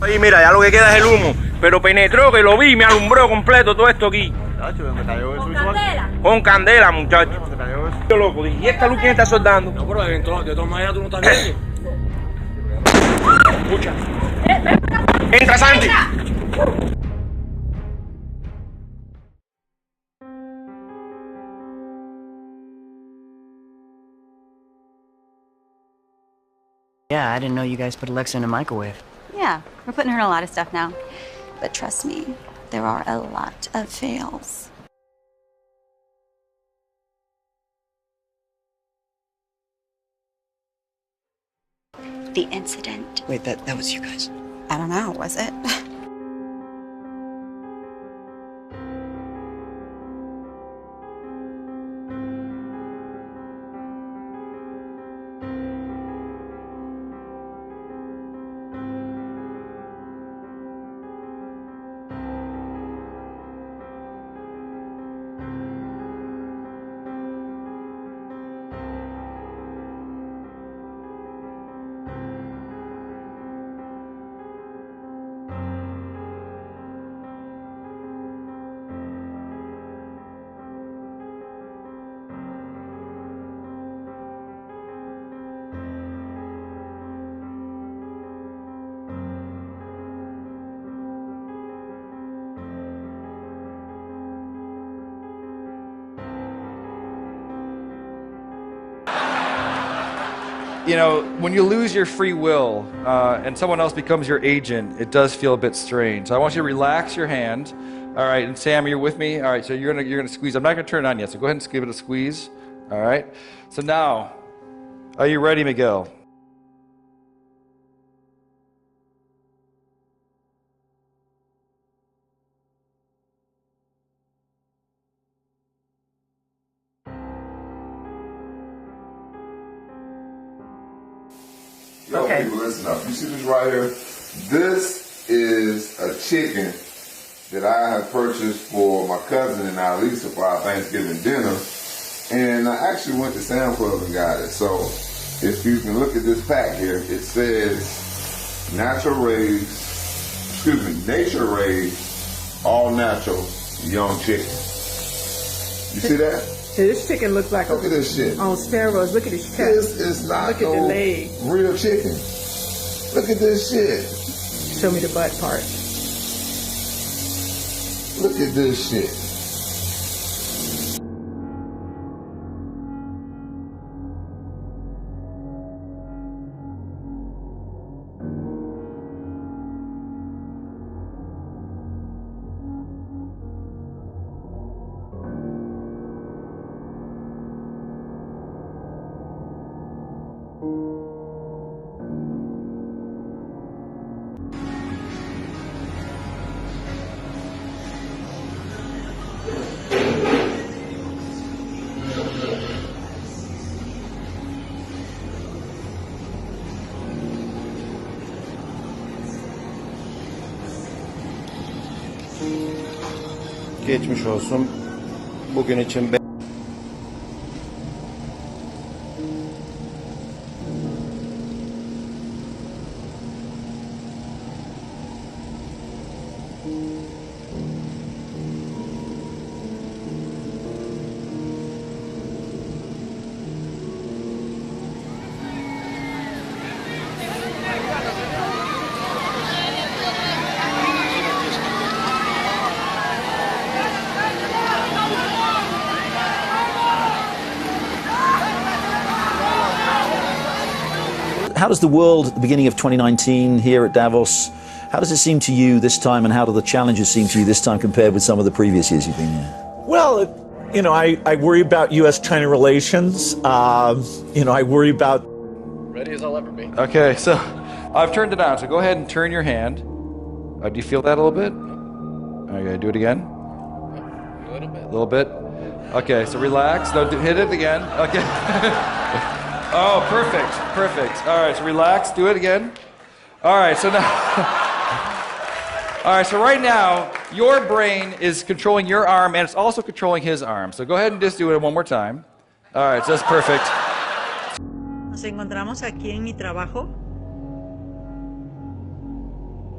Ahí mira, ya lo que queda es el humo, pero penetró, que lo vi, me alumbró completo todo esto aquí. ¿Con candela? Con candela, muchachos. Yo loco, ¿y esta luz quién está soldando? No, pero de todas maneras tú no estás viendo. Escucha. Entra, Santi. Yeah, I didn't know you guys put Alexa in a microwave. Yeah, we're putting her in a lot of stuff now. But trust me, there are a lot of fails. The incident. Wait, that was you guys? I don't know, was it? You know, when you lose your free will and someone else becomes your agent, it does feel a bit strange. So I want you to relax your hand. All right, and Sam, you're with me? All right, so you're gonna squeeze. I'm not gonna turn it on yet, so go ahead and give it a squeeze. All right. So now, are you ready, Miguel? Yo, people, listen up. You see this right here? This is a chicken that I have purchased for my cousin and I, Lisa, for our Thanksgiving dinner. And I actually went to Sam's Club and got it. So if you can look at this pack here, it says nature raised, all natural young chicken. You see that? This chicken looks like look at this shit. On steroids. Look at his chest. This is not look at the leg. Real chicken. Look at this shit. Show me the butt part. Look at this shit. Geçmiş olsun. Bugün için How does the world at the beginning of 2019 here at Davos, how does it seem to you this time, and how do the challenges seem to you this time compared with some of the previous years you've been here? Well, you know, I worry about U.S.-China relations. You know, I worry about... Ready as I'll ever be. Okay, so I've turned it on, so go ahead and turn your hand. Do you feel that a little bit? Okay, do it again. A little bit. A little bit. Okay, so relax. No, hit it again. Okay. Oh, perfect, perfect. All right, so relax, do it again. All right, so now, all right, so right now, your brain is controlling your arm and it's also controlling his arm. So go ahead and just do it one more time. All right, so that's perfect. Nos encontramos aquí en mi trabajo.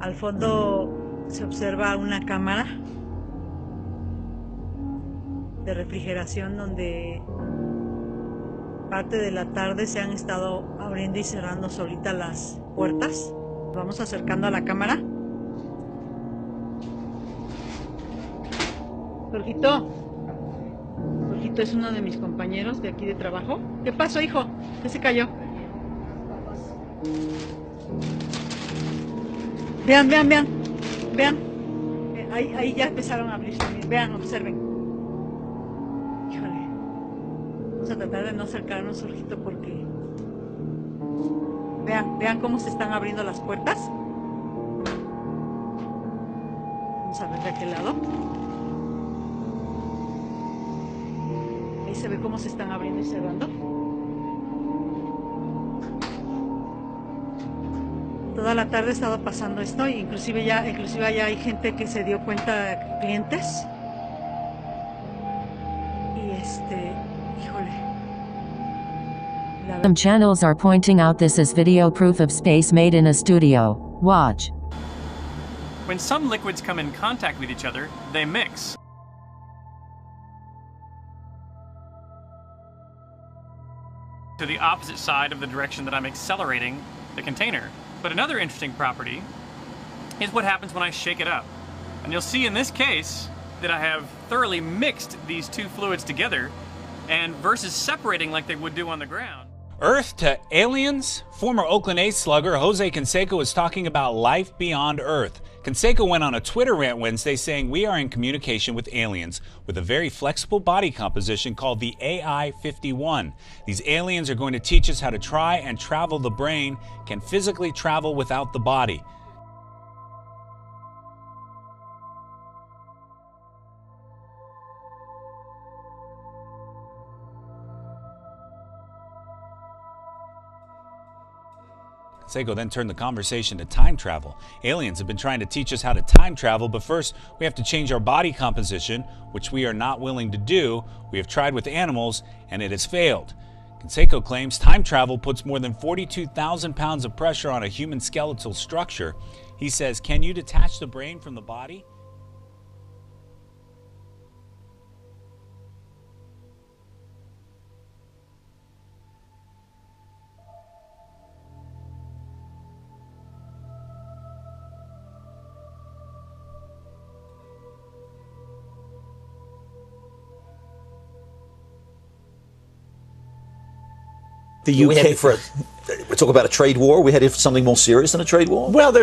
Al fondo se observa una cámara de refrigeración donde parte de la tarde se han estado abriendo y cerrando solita las puertas. Vamos acercando a la cámara. Jorgito es uno de mis compañeros de aquí de trabajo. ¿Qué pasó, hijo? ¿Qué se cayó? Vean. Ahí ya empezaron a abrir también. Vean, observen. Híjole. Vamos a tratar de no acercarnos, Jorgito, porque... Vean cómo se están abriendo las puertas. Vamos a ver de aquel lado. Ahí se ve cómo se están abriendo y cerrando. Toda la tarde ha estado pasando esto, e inclusive ya hay gente que se dio cuenta, clientes. Y híjole. Some channels are pointing out this as video proof of space made in a studio. Watch. When some liquids come in contact with each other, they mix. To the opposite side of the direction that I'm accelerating the container. But another interesting property is what happens when I shake it up. And you'll see in this case that I have thoroughly mixed these two fluids together, and versus separating like they would do on the ground. Earth to aliens? Former Oakland A's slugger Jose Canseco is talking about life beyond Earth. Canseco went on a Twitter rant Wednesday saying we are in communication with aliens with a very flexible body composition called the AI-51. These aliens are going to teach us how to try and travel the brain, can physically travel without the body. Canseco then turned the conversation to time travel. Aliens have been trying to teach us how to time travel, but first we have to change our body composition, which we are not willing to do. We have tried with animals, and it has failed. Canseco claims time travel puts more than 42,000 pounds of pressure on a human skeletal structure. He says, can you detach the brain from the body? The UK. We're headed for we talk about a trade war. We're headed for something more serious than a trade war. Well,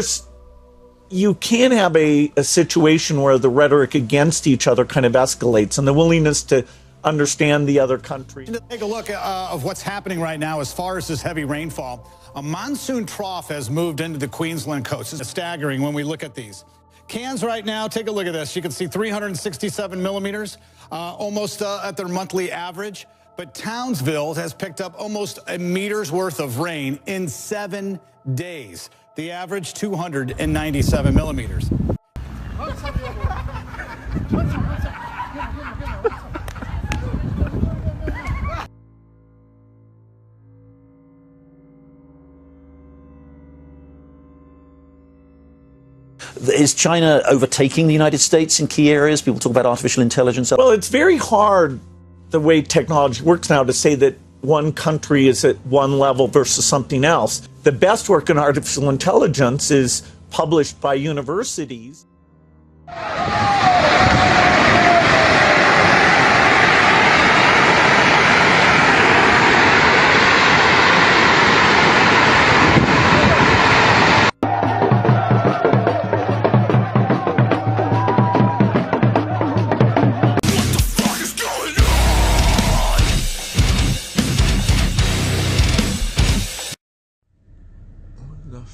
you can have a situation where the rhetoric against each other kind of escalates, and the willingness to understand the other country. Take a look of what's happening right now as far as this heavy rainfall. A monsoon trough has moved into the Queensland coast. It's staggering when we look at these. Cairns right now, take a look at this. You can see 367 millimeters, almost at their monthly average. But Townsville has picked up almost a meter's worth of rain in 7 days. The average 297 millimeters. Is China overtaking the United States in key areas? People talk about artificial intelligence. Well, it's very hard, the way technology works now, to say that one country is at one level versus something else. The best work in artificial intelligence is published by universities.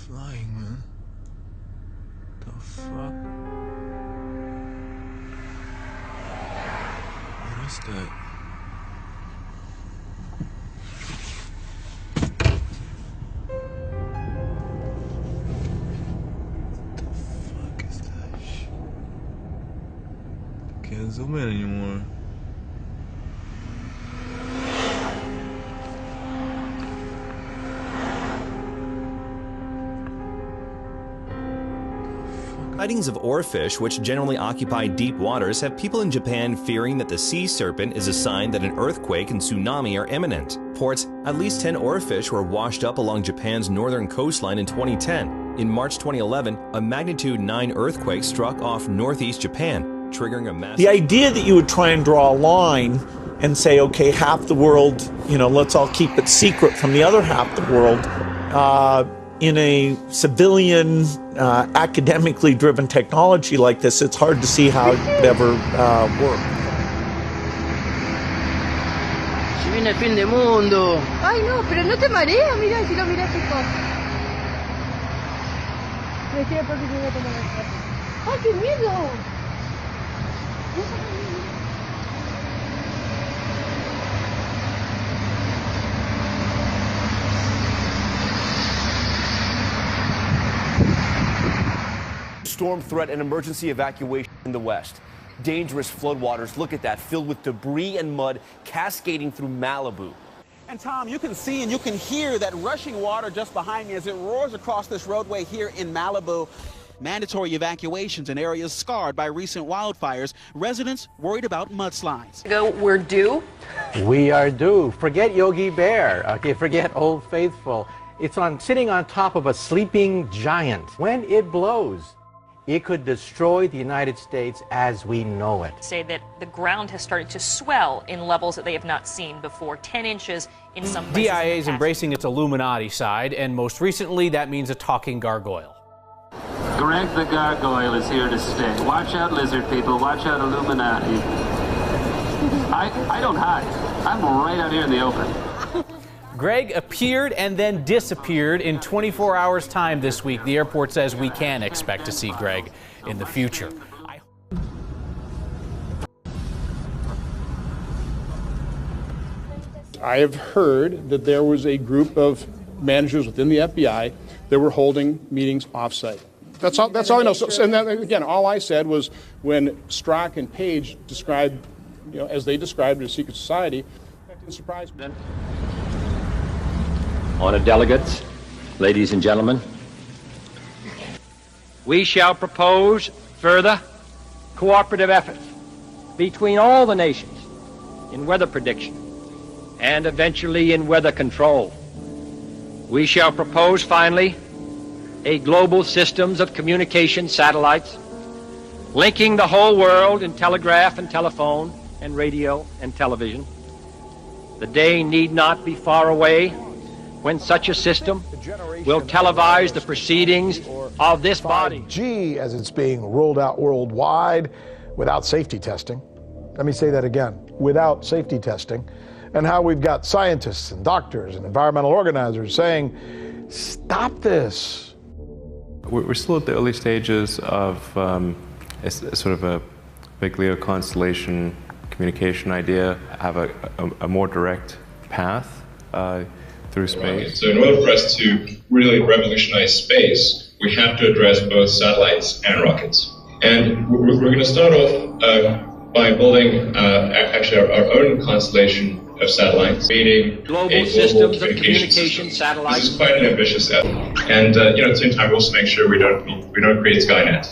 Flying, man. The fuck? What is that? The fuck is that shit? Can't zoom in anymore. Sightings of oarfish, which generally occupy deep waters, have people in Japan fearing that the sea serpent is a sign that an earthquake and tsunami are imminent. Reports at least 10 oarfish were washed up along Japan's northern coastline in 2010. In March 2011, a magnitude 9 earthquake struck off northeast Japan, triggering a massive... The idea that you would try and draw a line and say, okay, half the world, let's all keep it secret from the other half the world, in a civilian, academically driven technology like this, it's hard to see how it would ever work. Si viene el fin del mundo. Ay, no, pero no te mareas, mira, si lo miras esto. Me quiero porque se voy a tomar el café. ¡Ay, qué miedo! Storm threat and emergency evacuation in the west. Dangerous floodwaters, look at that, filled with debris and mud cascading through Malibu. And Tom, you can see and you can hear that rushing water just behind me as it roars across this roadway here in Malibu. Mandatory evacuations in areas scarred by recent wildfires. Residents worried about mudslides. We're due. We are due. Forget Yogi Bear. Okay, forget Old Faithful. It's sitting on top of a sleeping giant. When it blows, it could destroy the United States as we know it. Say that the ground has started to swell in levels that they have not seen before, 10 inches in some places. DIA is embracing its Illuminati side, and most recently that means a talking gargoyle. Greg the Gargoyle is here to stay. Watch out, lizard people. Watch out, Illuminati. I don't hide. I'm right out here in the open. Greg appeared and then disappeared in 24 hours' time this week. The airport says we can expect to see Greg in the future. I have heard that there was a group of managers within the FBI that were holding meetings off-site. That's all I know. So, and then, again, all I said was when Strzok and Page described, as they described it as secret society, that didn't surprise me. Honored delegates, ladies and gentlemen, we shall propose further cooperative efforts between all the nations in weather prediction and eventually in weather control. We shall propose, finally, a global systems of communication satellites linking the whole world in telegraph and telephone and radio and television. The day need not be far away when such a system will televise the proceedings of this body. 5G, as it's being rolled out worldwide without safety testing. Let me say that again, without safety testing. And how we've got scientists and doctors and environmental organizers saying, stop this. We're still at the early stages of a sort of a big LEO constellation communication idea, have a more direct path through space. So in order for us to really revolutionize space, we have to address both satellites and rockets. And we're going to start off by building actually our own constellation of satellites, meaning global systems of communication satellites. This is quite an ambitious effort, and at the same time, we also make sure we don't create Skynet.